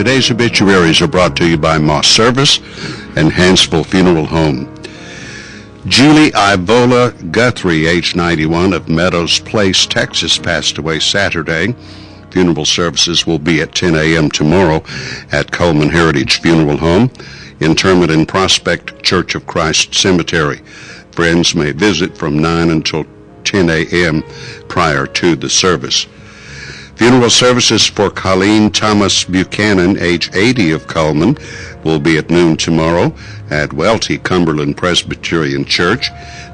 Today's obituaries are brought to you by Moss Service and Hansville Funeral Home. Julie Ivola Guthrie, age 91, of Meadows Place, Texas, passed away Saturday. Funeral services will be at 10 a.m. tomorrow at Coleman Heritage Funeral Home. Interment in Prospect Church of Christ Cemetery. Friends may visit from 9 until 10 a.m. prior to the service. Funeral services for Colleen Thomas Buchanan, age 80, of Coleman, will be at noon tomorrow at Welty Cumberland Presbyterian Church.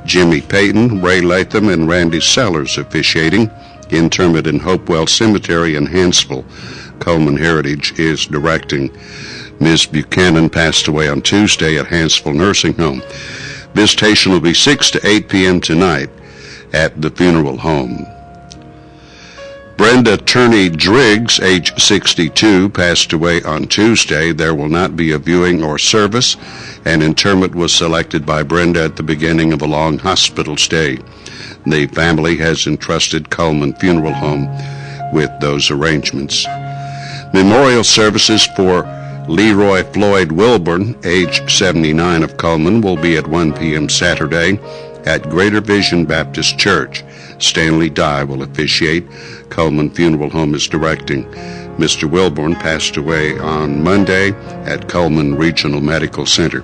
Jimmy Payton, Ray Latham, and Randy Sellers officiating. Interment in Hopewell Cemetery in Hansville. Coleman Heritage is directing. Ms. Buchanan passed away on Tuesday at Hansville Nursing Home. Visitation will be 6 to 8 p.m. tonight at the funeral home. Brenda Turney Driggs, age 62, passed away on Tuesday. There will not be a viewing or service. An interment was selected by Brenda at the beginning of a long hospital stay. The family has entrusted Coleman Funeral Home with those arrangements. Memorial services for Leroy Floyd Wilburn, age 79, of Coleman, will be at 1 p.m. Saturday at Greater Vision Baptist Church. Stanley Dye will officiate. Coleman Funeral Home is directing. Mr. Wilburn passed away on Monday at Coleman Regional Medical Center.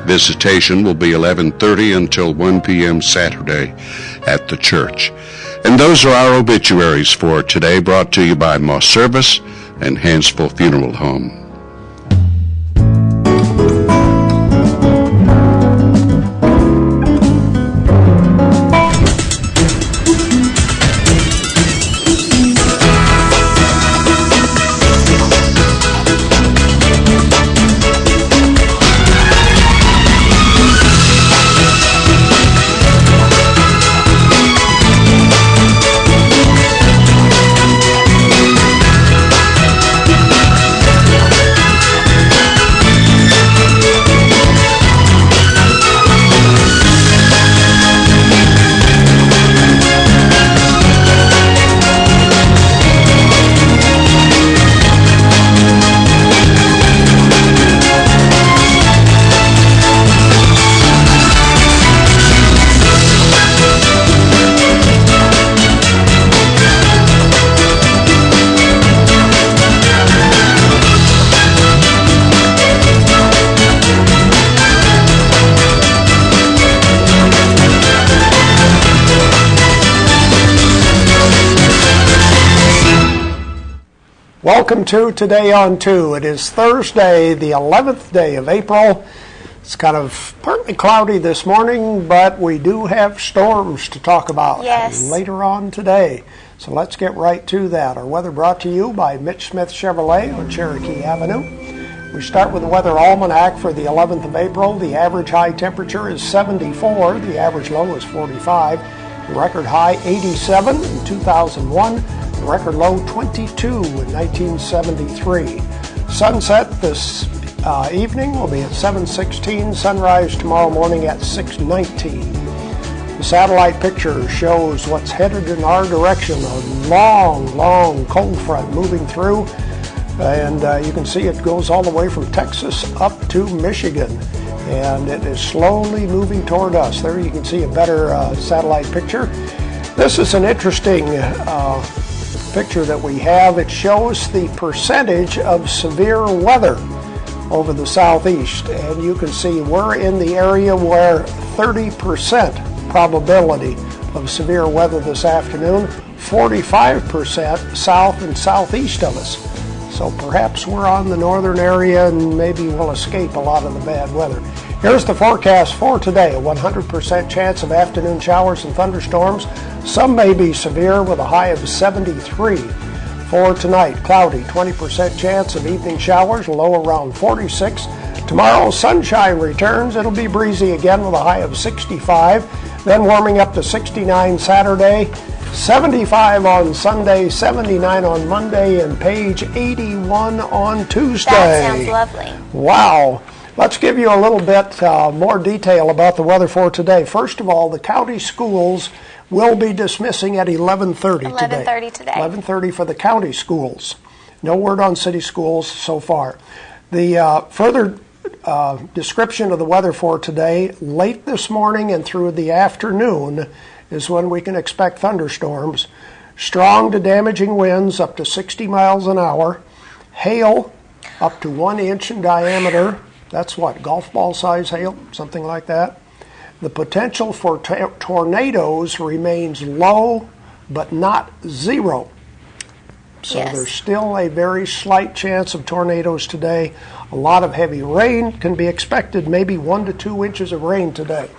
Visitation will be 11:30 until 1 p.m. Saturday at the church. And those are our obituaries for today, brought to you by Moss Service and Hansville Funeral Home. Welcome to Today on 2. It is Thursday, the 11th day of April. It's kind of partly cloudy this morning, but we do have storms to talk about later on today. So let's get right to that. Our weather brought to you by Mitch Smith Chevrolet on Cherokee Avenue. We start with the weather almanac for the 11th of April. The average high temperature is 74. The average low is 45. The record high 87 in 2001. The record low 22 in 1973. Sunset this evening will be at 7:16. Sunrise tomorrow morning at 6:19. The satellite picture shows what's headed in our direction, a long cold front moving through. And you can see it goes all the way from Texas up to Michigan. And it is slowly moving toward us. There you can see a better satellite picture. This is an interesting picture that we have. It shows the percentage of severe weather over the southeast. And you can see we're in the area where 30% probability of severe weather this afternoon, 45% south and southeast of us. So perhaps we're on the northern area and maybe we'll escape a lot of the bad weather. Here's the forecast for today. A 100% chance of afternoon showers and thunderstorms. Some may be severe with a high of 73. For tonight, cloudy, 20% chance of evening showers, low around 46. Tomorrow, sunshine returns. It'll be breezy again with a high of 65. Then warming up to 69 Saturday. 75 on Sunday, 79 on Monday, and page 81 on Tuesday. That sounds lovely. Wow. Let's give you a little bit more detail about the weather for today. First of all, the county schools will be dismissing at 11:30 today. 11:30 today. 11:30 for the county schools. No word on city schools so far. The further description of the weather for today, late this morning and through the afternoon is when we can expect thunderstorms. Strong to damaging winds up to 60 miles an hour. Hail up to 1 inch in diameter. That's what, golf ball size hail? Something like that. The potential for tornadoes remains low, but not zero. So Yes. there's still a very slight chance of tornadoes today. A lot of heavy rain can be expected, maybe 1 to 2 inches of rain today.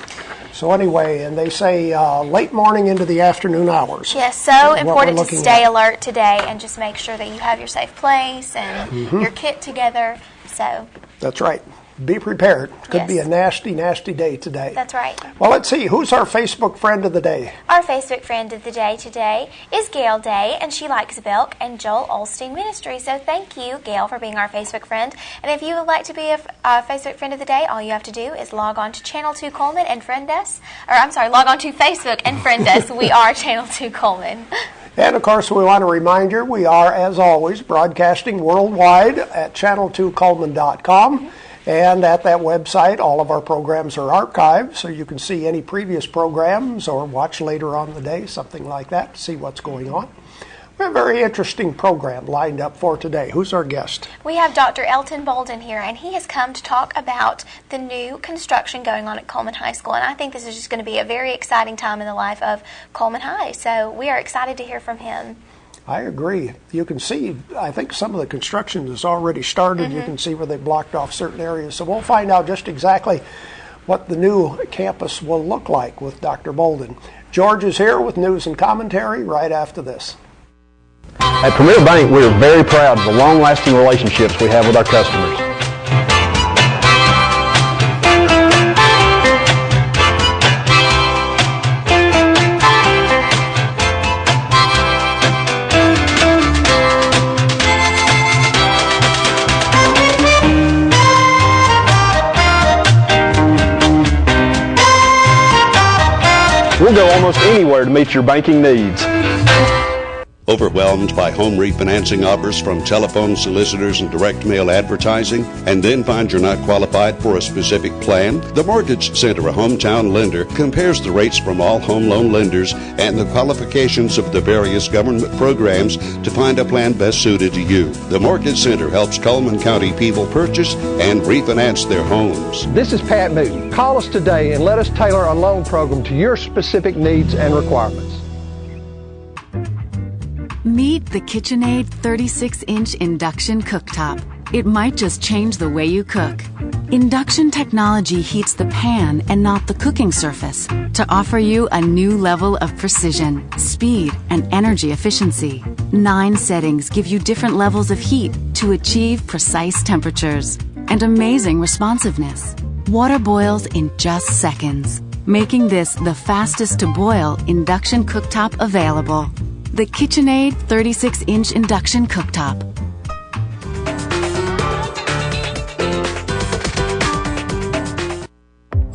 So anyway, and they say late morning into the afternoon hours. Yes, so What we're important to looking stay at. alert today and just make sure that you have your safe place and your kit together. So That's right. Be prepared. Could be a Yes. nasty, nasty day today. that's right. Well, let's see. Who's our Facebook friend of the day? Our Facebook friend of the day today is Gail Day, and she likes Belk and Joel Olstein Ministry. So thank you, Gail, for being our Facebook friend. And if you would like to be a Facebook friend of the day, all you have to do is log on to Channel 2 Coleman and friend us. Or I'm sorry, log on to Facebook and friend us. We are Channel 2 Coleman. And of course, we want to remind you, we are, as always, broadcasting worldwide at channel2coleman.com. And at that website, all of our programs are archived, so you can see any previous programs or watch later on in the day, something like that, to see what's going on. We have a very interesting program lined up for today. Who's our guest? We have Dr. Elton Bolden here, and he has come to talk about the new construction going on at Coleman High School. And I think this is just going to be a very exciting time in the life of Coleman High. So we are excited to hear from him. I agree. You can see, I think some of the construction has already started. You can see where they blocked off certain areas. So we'll find out just exactly what the new campus will look like with Dr. Bolden. George is here with news and commentary right after this. At Premier Bank, we are very proud of the long-lasting relationships we have with our customers. We'll go almost anywhere to meet your banking needs. Overwhelmed by home refinancing offers from telephone solicitors and direct mail advertising, and then find you're not qualified for a specific plan? The Mortgage Center, a hometown lender, compares the rates from all home loan lenders and the qualifications of the various government programs to find a plan best suited to you. The Mortgage Center helps Coleman County people purchase and refinance their homes. This is Pat Newton. Call us today and let us tailor a loan program to your specific needs and requirements. Meet the KitchenAid 36-inch induction cooktop. It might just change the way you cook. Induction technology heats the pan and not the cooking surface to offer you a new level of precision, speed, and energy efficiency. 9 settings give you different levels of heat to achieve precise temperatures and amazing responsiveness. Water boils in just seconds, making this the fastest to boil induction cooktop available. The KitchenAid 36-inch induction cooktop.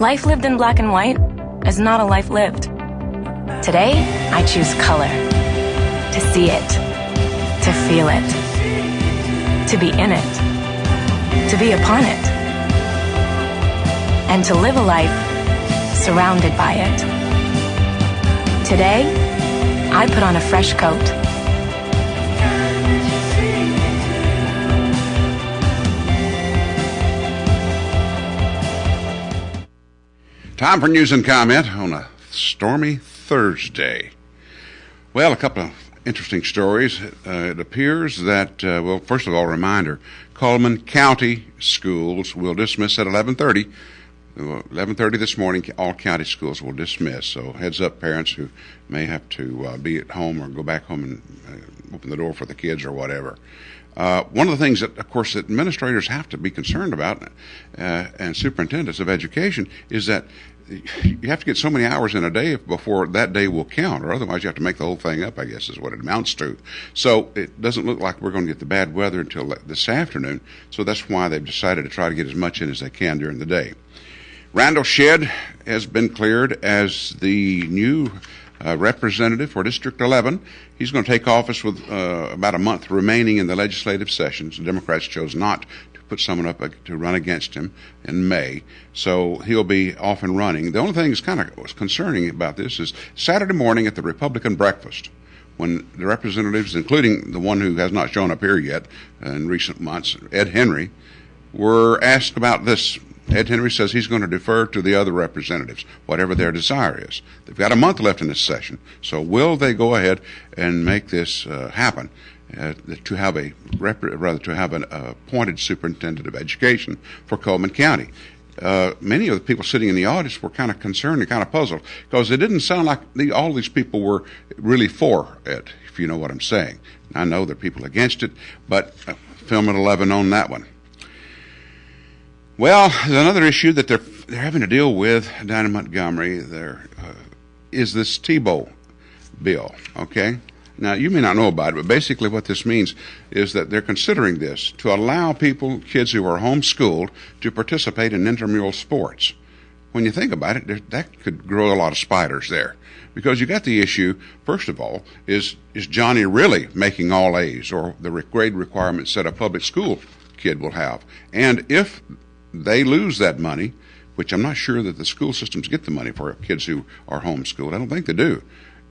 Life lived in black and white is not a life lived. Today, I choose color. To see it. To feel it. To be in it. To be upon it. And to live a life surrounded by it. Today, I put on a fresh coat. Time for news and comment on a stormy Thursday. Well, a couple of interesting stories. It appears that, well, first of all, a reminder, Coleman County schools will dismiss at 11:30. 11:30 this morning, all county schools will dismiss. So heads up, parents who may have to be at home or go back home and open the door for the kids or whatever. One of the things that, of course, administrators have to be concerned about, and superintendents of education, is that you have to get so many hours in a day before that day will count, or otherwise you have to make the whole thing up, I guess, is what it amounts to. So it doesn't look like we're going to get the bad weather until this afternoon, so that's why they've decided to try to get as much in as they can during the day. Randall Shedd has been cleared as the new representative for District 11. He's going to take office with about a month remaining in the legislative sessions. The Democrats chose not to put someone up to run against him in May, so he'll be off and running. The only thing that's kind of concerning about this is Saturday morning at the Republican breakfast, when the representatives, including the one who has not shown up here yet in recent months, Ed Henry, were asked about this. Ed Henry says he's going to defer to the other representatives, whatever their desire is. They've got a month left in this session, so will they go ahead and make this happen? To have an appointed superintendent of education for Coleman County. Many of the people sitting in the audience were kind of concerned and kind of puzzled because it didn't sound like all these people were really for it, if you know what I'm saying. I know there are people against it, but film at 11 on that one. Well, another issue that they're having to deal with down in Montgomery is this Tebow bill, okay? Now, you may not know about it, but basically what this means is that they're considering this to allow kids who are homeschooled, to participate in intramural sports. When you think about it, that could grow a lot of spiders there. Because you got the issue, first of all, is Johnny really making all A's, or the grade requirements that a public school kid will have? And if they lose that money, which I'm not sure that the school systems get the money for kids who are homeschooled. I don't think they do.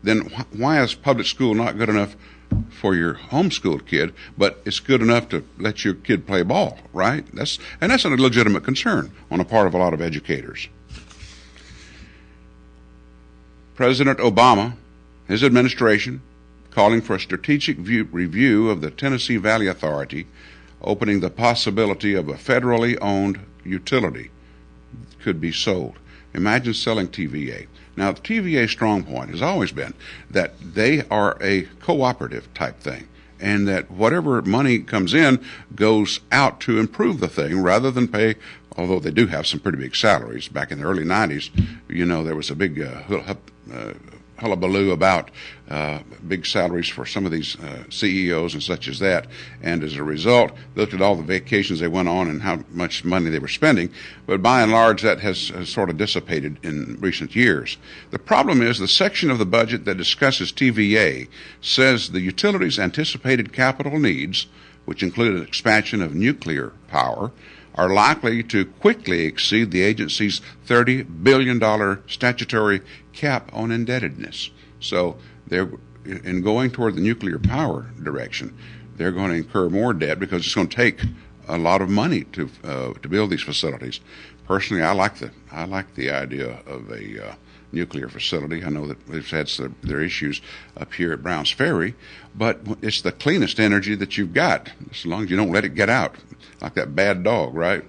Then why is public school not good enough for your homeschooled kid, but it's good enough to let your kid play ball, right? That's a legitimate concern on the part of a lot of educators. President Obama, his administration, calling for a strategic review of the Tennessee Valley Authority, opening the possibility of a federally owned utility could be sold. Imagine selling TVA. Now, the TVA's strong point has always been that they are a cooperative type thing, and that whatever money comes in goes out to improve the thing rather than pay, although they do have some pretty big salaries. Back in the early 90s, there was a big hullabaloo about big salaries for some of these CEOs and such as that, and as a result, looked at all the vacations they went on and how much money they were spending, but by and large that has sort of dissipated in recent years. The problem is the section of the budget that discusses TVA says the utility's anticipated capital needs, which include an expansion of nuclear power, are likely to quickly exceed the agency's $30 billion statutory cap on indebtedness. So in going toward the nuclear power direction, they're going to incur more debt because it's going to take a lot of money to build these facilities. Personally, I like the idea of a nuclear facility. I know that they've had their issues up here at Browns Ferry, but it's the cleanest energy that you've got, as long as you don't let it get out, like that bad dog, right?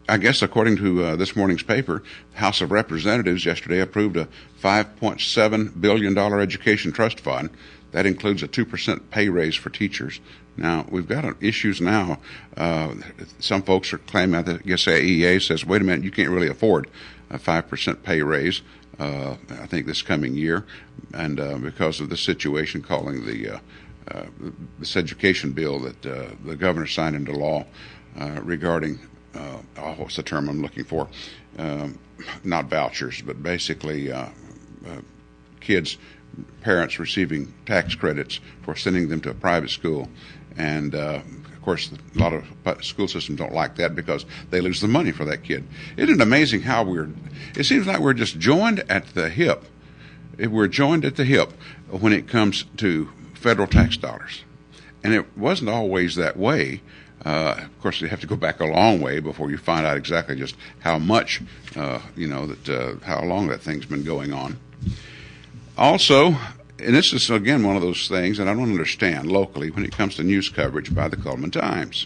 I guess according to this morning's paper, the House of Representatives yesterday approved a $5.7 billion education trust fund. That includes a 2% pay raise for teachers. Now, we've got issues now. Some folks are claiming, I guess AEA says, wait a minute, you can't really afford a 5% pay raise, I think this coming year. And because of the situation, calling this education bill that the governor signed into law regarding, what's the term I'm looking for? Not vouchers, but basically parents receiving tax credits for sending them to a private school. And, of course, a lot of school systems don't like that because they lose the money for that kid. Isn't it amazing how it seems like we're just joined at the hip. We're joined at the hip when it comes to federal tax dollars. And it wasn't always that way. Of course, you have to go back a long way before you find out exactly just how much, how long that thing's been going on. Also, and this is, again, one of those things that I don't understand locally when it comes to news coverage by the Cullman Times.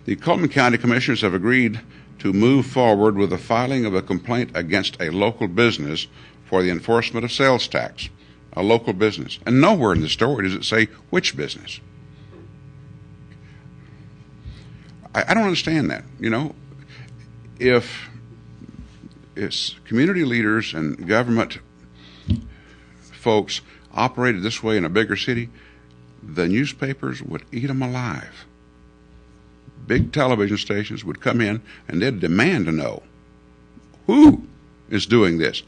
The Cullman County Commissioners have agreed to move forward with the filing of a complaint against a local business for the enforcement of sales tax. A local business. And nowhere in the story does it say which business. I don't understand that. If it's community leaders and government folks operated this way in a bigger city, the newspapers would eat them alive. Big television stations would come in and they'd demand to know Who is doing this?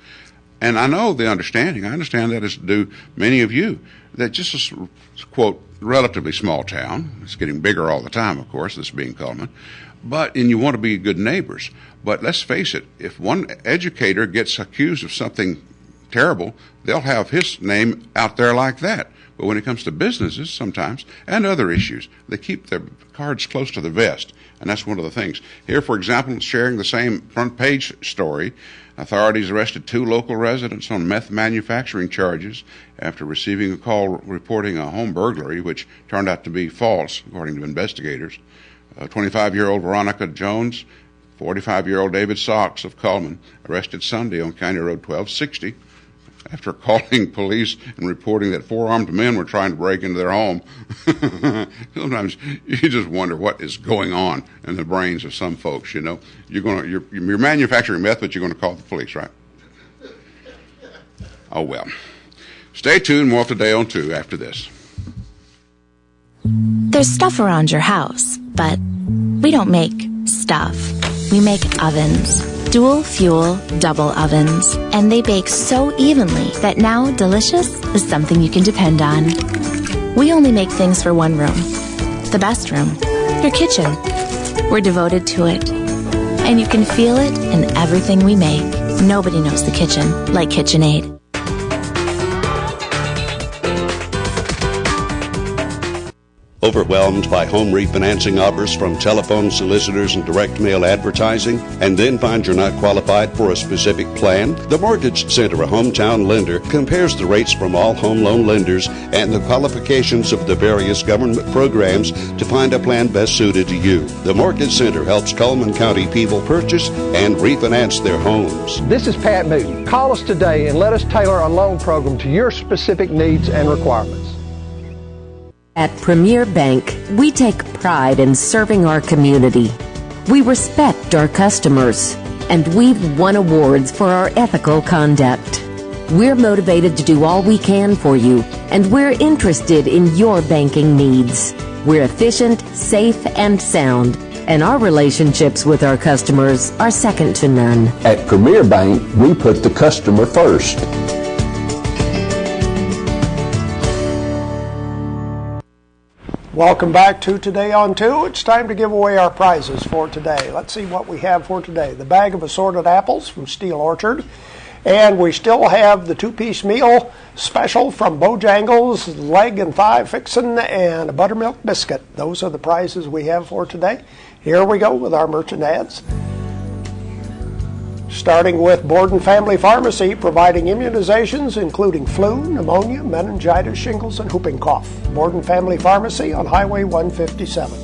And I know the understanding. I understand that as do many of you, that just a, quote, relatively small town, it's getting bigger all the time, of course, this being Cullman, and you want to be good neighbors. But let's face it, if one educator gets accused of something terrible, they'll have his name out there like that. But when it comes to businesses sometimes, and other issues, they keep their cards close to the vest. And that's one of the things. Here, for example, sharing the same front page story, authorities arrested 2 local residents on meth manufacturing charges after receiving a call reporting a home burglary, which turned out to be false, according to investigators. 25-year-old Veronica Jones, 45-year-old David Socks of Cullman, arrested Sunday on County Road 1260 after calling police and reporting that 4 armed men were trying to break into their home. Sometimes you just wonder what is going on in the brains of some folks. You know, you're manufacturing meth, but you're going to call the police, right? Oh well. Stay tuned. More Today on 2 after this. There's stuff around your house, but we don't make stuff. We make ovens. Dual fuel, double ovens. And they bake so evenly that now delicious is something you can depend on. We only make things for one room. The best room. Your kitchen. We're devoted to it. And you can feel it in everything we make. Nobody knows the kitchen like KitchenAid. Overwhelmed by home refinancing offers from telephone solicitors and direct mail advertising, and then find you're not qualified for a specific plan? The Mortgage Center, a hometown lender, compares the rates from all home loan lenders and the qualifications of the various government programs to find a plan best suited to you. The Mortgage Center helps Cullman County people purchase and refinance their homes. This is Pat Newton. Call us today and let us tailor a loan program to your specific needs and requirements. At Premier Bank, we take pride in serving our community. We respect our customers, and we've won awards for our ethical conduct. We're motivated to do all we can for you, and we're interested in your banking needs. We're efficient, safe, and sound, and our relationships with our customers are second to none. At Premier Bank, we put the customer first. Welcome back to Today on 2. It's time to give away our prizes for today. Let's see what we have for today. The bag of assorted apples from Steel Orchard. And we still have the 2-piece meal special from Bojangles, leg and thigh fixin' and a buttermilk biscuit. Those are the prizes we have for today. Here we go with our merchant ads. Starting with Borden Family Pharmacy, providing immunizations including flu, pneumonia, meningitis, shingles, and whooping cough. Borden Family Pharmacy on Highway 157.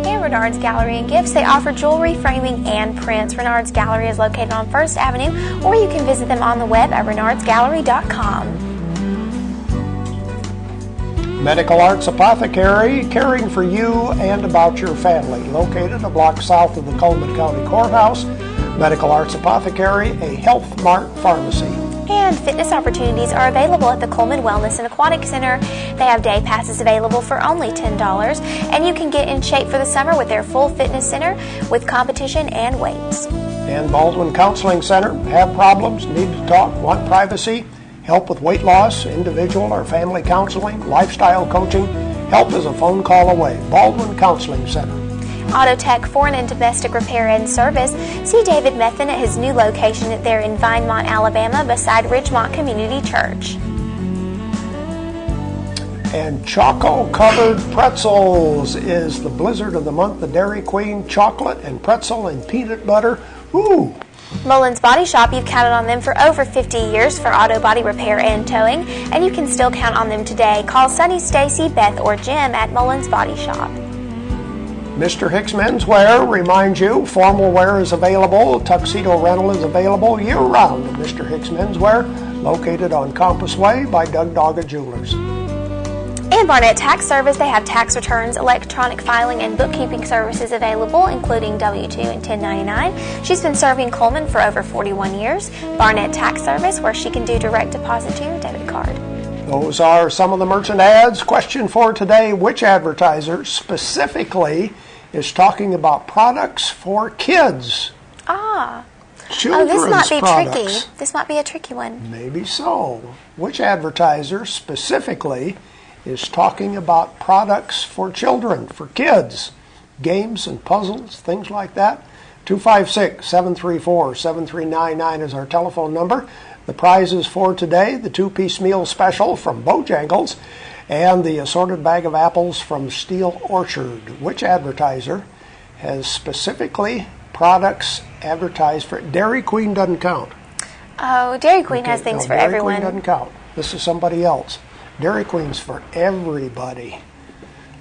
And Renard's Gallery and Gifts, they offer jewelry, framing, and prints. Renard's Gallery is located on 1st Avenue, or you can visit them on the web at renardsgallery.com. Medical Arts Apothecary, caring for you and about your family. Located a block south of the Cullman County Courthouse, Medical Arts Apothecary, a Health Mart pharmacy. And fitness opportunities are available at the Cullman Wellness and Aquatic Center. They have day passes available for only $10, and you can get in shape for the summer with their full fitness center with competition and weights. And Baldwin Counseling Center, have problems, need to talk, want privacy, help with weight loss, individual or family counseling, lifestyle coaching. Help is a phone call away. Baldwin Counseling Center. Autotech Foreign and Domestic Repair and Service. See David Methan at his new location there in Vinemont, Alabama, beside Ridgemont Community Church. And Choco-covered pretzels is the blizzard of the month. The Dairy Queen chocolate and pretzel and peanut butter. Ooh! Mullins Body Shop, you've counted on them for over 50 years for auto body repair and towing, and you can still count on them today. Call Sunny, Stacy, Beth, or Jim at Mullins Body Shop. Mr. Hicks Menswear reminds you formal wear is available. Tuxedo rental is available year-round at Mr. Hicks Menswear, located on Compass Way by Doug Dogga Jewelers. And Barnett Tax Service, they have tax returns, electronic filing, and bookkeeping services available, including W-2 and 1099. She's been serving Cullman for over 41 years. Barnett Tax Service, where she can do direct deposit to your debit card. Those are some of the merchant ads. Question for today, which advertiser specifically is talking about products for kids? Oh, Children's this might be products. tricky. This might be a tricky one. Maybe so. Which advertiser specifically is talking about products for children, for kids, games and puzzles, things like that? 256-734-7399 is our telephone number. The prizes for today, the two-piece meal special from Bojangles and the assorted bag of apples from Steel Orchard. Which advertiser has specifically products advertised for? Dairy Queen doesn't count. Oh, Dairy Queen has things No, for Dairy everyone. Queen doesn't count. This is somebody else. Dairy Queen's for everybody.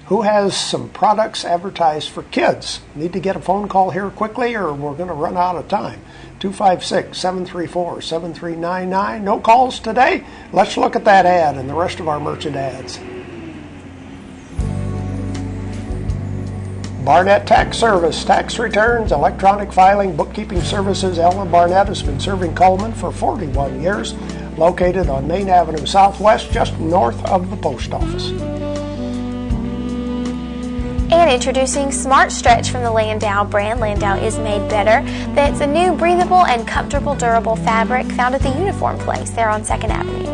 Who has some products advertised for kids? Need to get a phone call here quickly or we're going to run out of time. 256-734-7399. No calls today? Let's look at that ad and the rest of our merchant ads. Barnett Tax Service, tax returns, electronic filing, bookkeeping services. Ellen Barnett has been serving Coleman for 41 years, located on Main Avenue Southwest, just north of the post office. And introducing Smart Stretch from the Landau brand. Landau is made better. That's a new breathable and comfortable durable fabric found at the Uniform Place there on 2nd Avenue.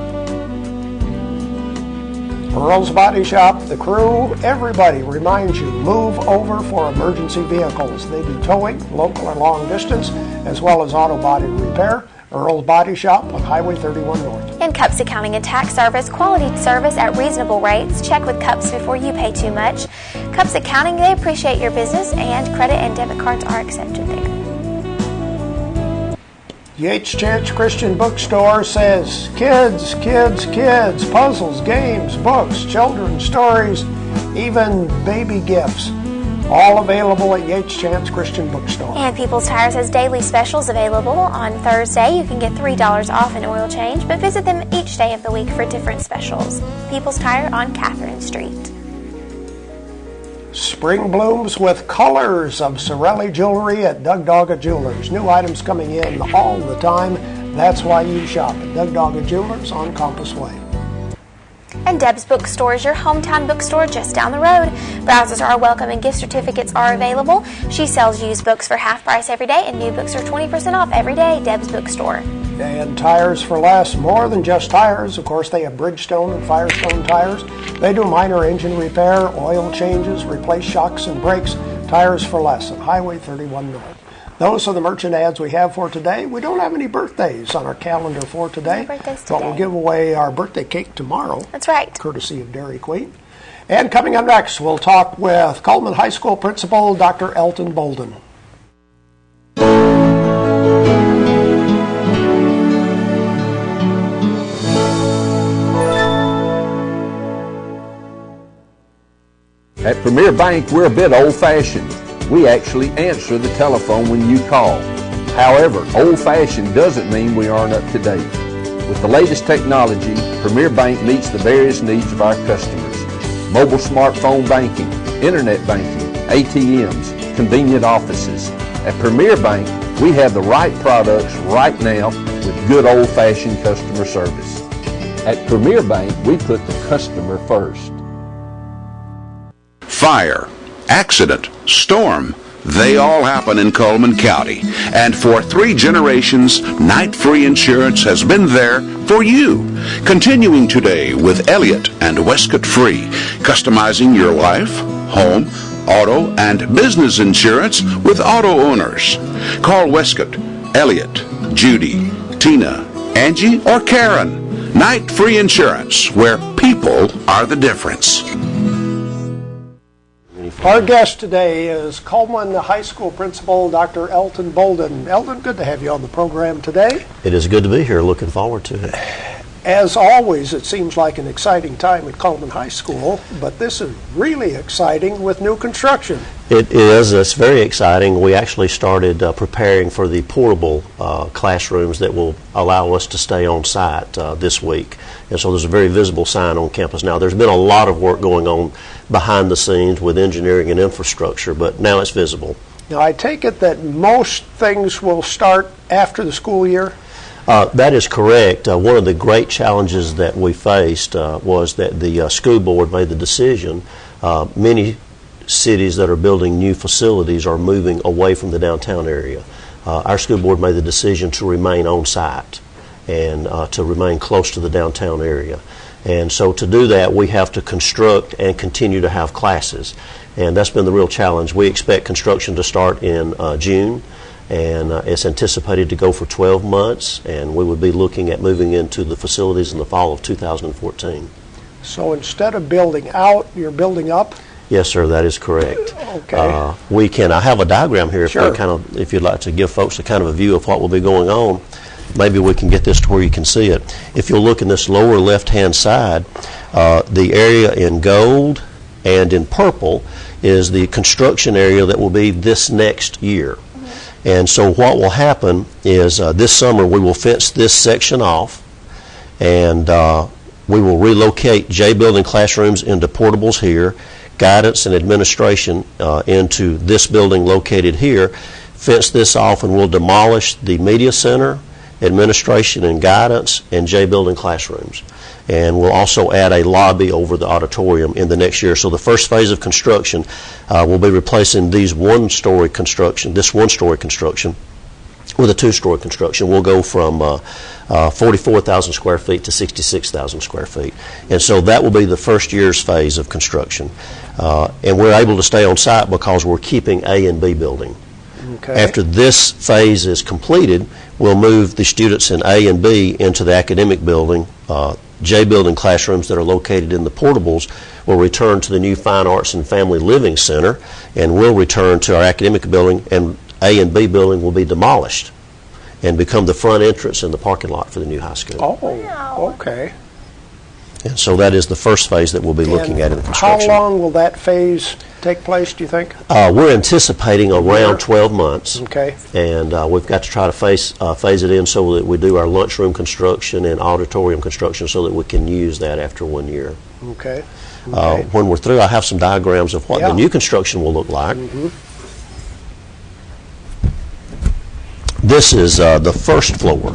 Earl's Body Shop, the crew, everybody reminds you, move over for emergency vehicles. They do towing, local or long distance, as well as auto body repair. Earl's Body Shop on Highway 31 North. And Cups Accounting and Tax Service, quality service at reasonable rates. Check with Cups before you pay too much. Cups Accounting, they appreciate your business, and credit and debit cards are accepted there. Yates Church Christian Bookstore says, kids, kids, kids, puzzles, games, books, children's stories, even baby gifts. All available at Yates Chance Christian Bookstore. And People's Tires has daily specials available. On Thursday, you can get $3 off an oil change, but visit them each day of the week for different specials. People's Tire on Catherine Street. Spring blooms with colors of Sorelli Jewelry at Doug Dogga Jewelers. New items coming in all the time. That's why you shop at Doug Dogga Jewelers on Compass Way. And Deb's Bookstore is your hometown bookstore just down the road. Browsers are welcome and gift certificates are available. She sells used books for half price every day and new books are 20% off every day. Deb's Bookstore. And tires for less, more than just tires. Of course, they have Bridgestone and Firestone tires. They do minor engine repair, oil changes, replace shocks and brakes. Tires for less on Highway 31 North. Those are the merchant ads we have for today. We don't have any birthdays on our calendar for today. No birthdays But we'll today. give away our birthday cake tomorrow. That's right. Courtesy of Dairy Queen. And coming up next, we'll talk with Coleman High School Principal Dr. Elton Bolden. At Premier Bank, we're a bit old-fashioned. We actually answer the telephone when you call. However, old-fashioned doesn't mean we aren't up to date. With the latest technology, Premier Bank meets the various needs of our customers. Mobile smartphone banking, internet banking, ATMs, convenient offices. At Premier Bank, we have the right products right now with good old-fashioned customer service. At Premier Bank, we put the customer first. Fire, accident, storm, they all happen in Coleman County. And for 3 generations, Night Free Insurance has been there for you. Continuing today with Elliott and Westcott Free, customizing your life, home, auto, and business insurance with auto owners. Call Westcott, Elliott, Judy, Tina, Angie, or Karen. Night Free Insurance, where people are the difference. Our guest today is Coleman High School Principal Dr. Elton Bolden. Elton, good to have you on the program today. It is good to be here. Looking forward to it. As always, it seems like an exciting time at Coleman High School, but this is really exciting with new construction. It is. It's very exciting. We actually started preparing for the portable classrooms that will allow us to stay on site this week. And so there's a very visible sign on campus now. There's been a lot of work going on behind the scenes with engineering and infrastructure, but now it's visible. Now, I take it that most things will start after the school year? That is correct. One of the great challenges that we faced was that the school board made the decision. Many cities that are building new facilities are moving away from the downtown area. our school board made the decision to remain on site and to remain close to the downtown area. And so to do that, we have to construct and continue to have classes. And that's been the real challenge. We expect construction to start in June, and it's anticipated to go for 12 months, and we would be looking at moving into the facilities in the fall of 2014. So instead of building out, you're building up? Yes, sir, that is correct. Okay. I have a diagram here Sure. if you'd like to give folks a kind of a view of what will be going on. Maybe we can get this to where you can see it. If you'll look in this lower left-hand side, the area in gold and in purple is the construction area that will be this next year. And so what will happen is this summer we will fence this section off, and we will relocate J building classrooms into portables here, guidance and administration into this building located here, fence this off, and we'll demolish the media center, administration and guidance, and J building classrooms. And we'll also add a lobby over the auditorium in the next year. So the first phase of construction will be replacing this one-story construction with a two-story construction. We'll go from 44,000 square feet to 66,000 square feet. And so that will be the first year's phase of construction. And we're able to stay on site because we're keeping A and B building. Okay. After this phase is completed, we'll move the students in A and B into the academic building. J building classrooms that are located in the portables will return to the new Fine Arts and Family Living Center, and we'll return to our academic building, and A and B building will be demolished and become the front entrance and the parking lot for the new high school. Oh, Wow. okay. And so that is the first phase that we'll be looking at in the construction. How long will that phase take place, do you think? We're anticipating around 12 months. Okay. And we've got to try to phase it in so that we do our lunchroom construction and auditorium construction so that we can use that after 1 year. Okay. When we're through, I have some diagrams of what Yeah. the new construction will look like. This is the first floor.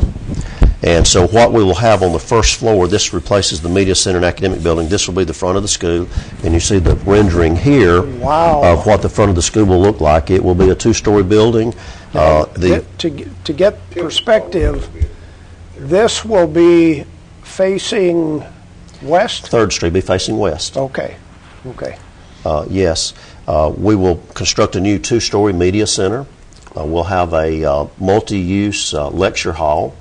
And so what we will have on the first floor, this replaces the media center and academic building. This will be the front of the school. And you see the rendering here of what the front of the school will look like. It will be a two-story building. To get perspective, this will be facing west? 3rd Street will be facing west. Okay. Okay. Yes. We will construct a new two-story media center. We'll have a multi-use lecture hall.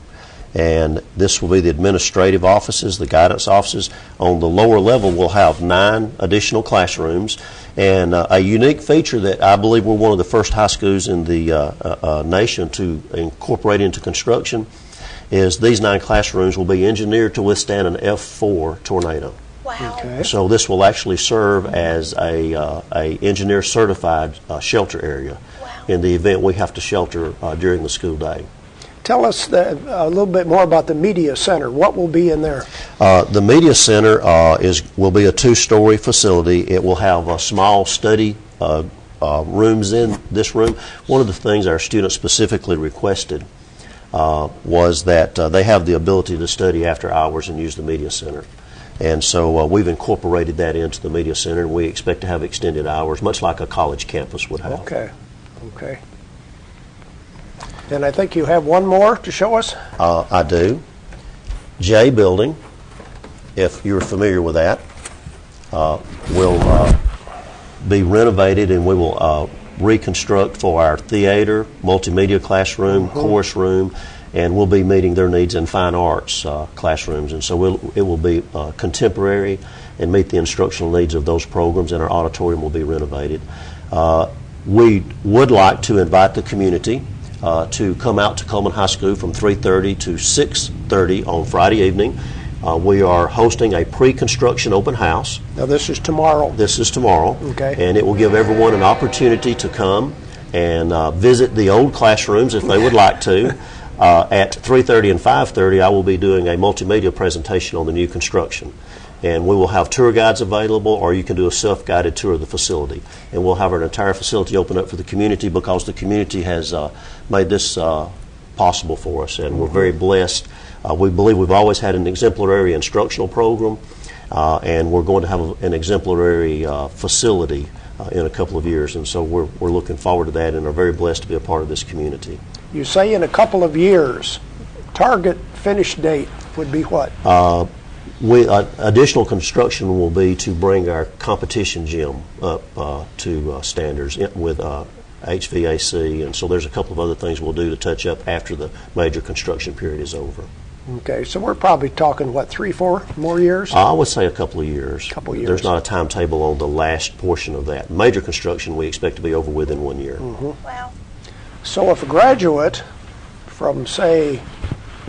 And this will be the administrative offices, the guidance offices. On the lower level, we'll have 9 additional classrooms. And a unique feature that I believe we're one of the first high schools in the nation to incorporate into construction is these 9 classrooms will be engineered to withstand an F4 tornado. Wow. Okay. So this will actually serve as a engineer certified shelter area in the event we have to shelter during the school day. Tell us a little bit more about the media center. What will be in there? The media center will be a 2-story facility. It will have small study rooms in this room. One of the things our students specifically requested was that they have the ability to study after hours and use the media center. And so we've incorporated that into the media center, and we expect to have extended hours, much like a college campus would have. Okay. Okay. And I think you have one more to show us? I do. J building, if you're familiar with that, will be renovated, and we will reconstruct for our theater, multimedia classroom, chorus room, and we'll be meeting their needs in fine arts classrooms. And so it will be contemporary and meet the instructional needs of those programs, and our auditorium will be renovated. We would like to invite the community to come out to Coleman High School from 3:30 to 6:30 on Friday evening. We are hosting a pre-construction open house. Now, this is tomorrow. This is tomorrow. Okay. And it will give everyone an opportunity to come and visit the old classrooms if they would like to. At 3:30 and 5:30, I will be doing a multimedia presentation on the new construction. And we will have tour guides available, or you can do a self-guided tour of the facility. And we'll have our entire facility open up for the community because the community has made this possible for us, and we're very blessed. We believe we've always had an exemplary instructional program, and we're going to have an exemplary facility in a couple of years. And so we're looking forward to that and are very blessed to be a part of this community. You say in a couple of years. Target finish date would be what? Additional construction will be to bring our competition gym up to standards with HVAC, and so there's a couple of other things we'll do to touch up after the major construction period is over. Okay, so we're probably talking, what, 3-4 more years? I would say a couple of years. Couple years. There's not a timetable on the last portion of that. Major construction we expect to be over within 1 year. Wow. So if a graduate from, say,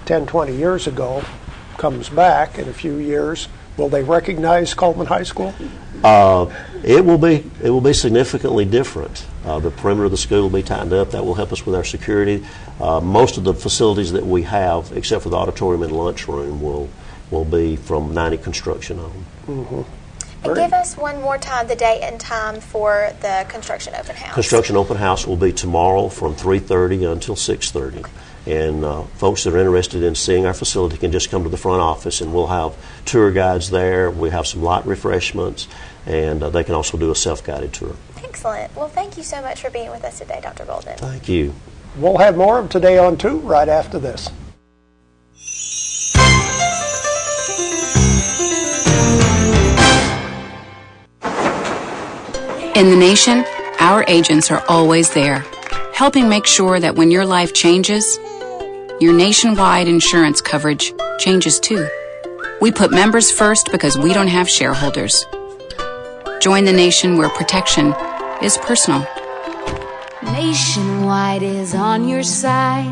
10, 20 years ago comes back in a few years, will they recognize Coleman High School? It will be significantly different. The perimeter of the school will be tightened up. That will help us with our security. Most of the facilities that we have, except for the auditorium and lunchroom, will be from 90 construction on. And give us one more time the date and time for the construction open house. Construction open house will be tomorrow from 3:30 until 6:30. And folks that are interested in seeing our facility can just come to the front office, and we'll have tour guides there. We have some light refreshments, and they can also do a self-guided tour. Excellent. Well, thank you so much for being with us today, Dr. Golden. Thank you. We'll have more of Today on 2 right after this. In the nation, our agents are always there, helping make sure that when your life changes, your nationwide insurance coverage changes too. We put members first because we don't have shareholders. Join the nation where protection is personal. Nationwide is on your side.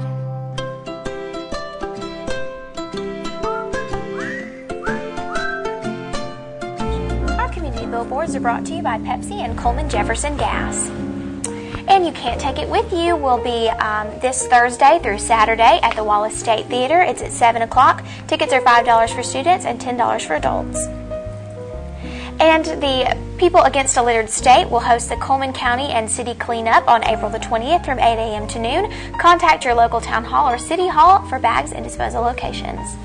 Our community billboards are brought to you by Pepsi and Coleman Jefferson Gas. And You Can't Take It With You will be this Thursday through Saturday at the Wallace State Theater. It's at 7 o'clock. Tickets are $5 for students and $10 for adults. And the People Against a Littered State will host the Coleman County and City Cleanup on April the 20th from 8 a.m. to noon. Contact your local town hall or city hall for bags and disposal locations.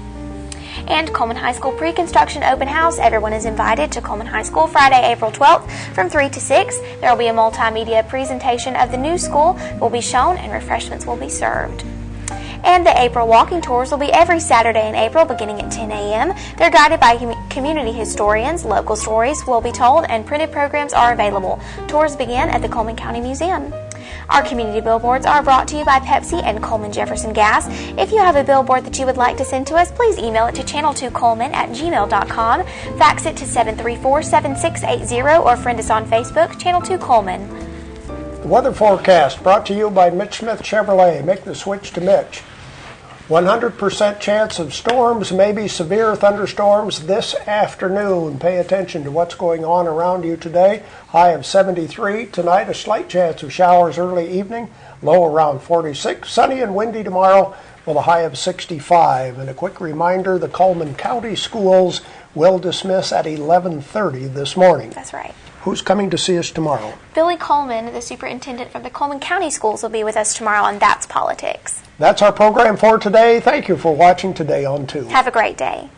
And Coleman High School Pre-Construction Open House. Everyone is invited to Coleman High School Friday, April 12th from 3 to 6. There will be a multimedia presentation of the new school will be shown and refreshments will be served. And the April walking tours will be every Saturday in April beginning at 10 a.m. They're guided by community historians, local stories will be told, and printed programs are available. Tours begin at the Coleman County Museum. Our community billboards are brought to you by Pepsi and Coleman Jefferson Gas. If you have a billboard that you would like to send to us, please email it to channel2coleman@gmail.com, fax it to 734-7680, or friend us on Facebook, Channel 2 Coleman. The weather forecast brought to you by Mitch Smith Chevrolet. Make the switch to Mitch. 100% chance of storms, maybe severe thunderstorms this afternoon. Pay attention to what's going on around you today. High of 73. Tonight, a slight chance of showers early evening. Low around 46. Sunny and windy tomorrow with a high of 65. And a quick reminder, the Coleman County schools will dismiss at 11:30 this morning. That's right. Who's coming to see us tomorrow? Billy Coleman, the superintendent from the Coleman County Schools, will be with us tomorrow on That's Politics. That's our program for today. Thank you for watching Today on 2. Have a great day.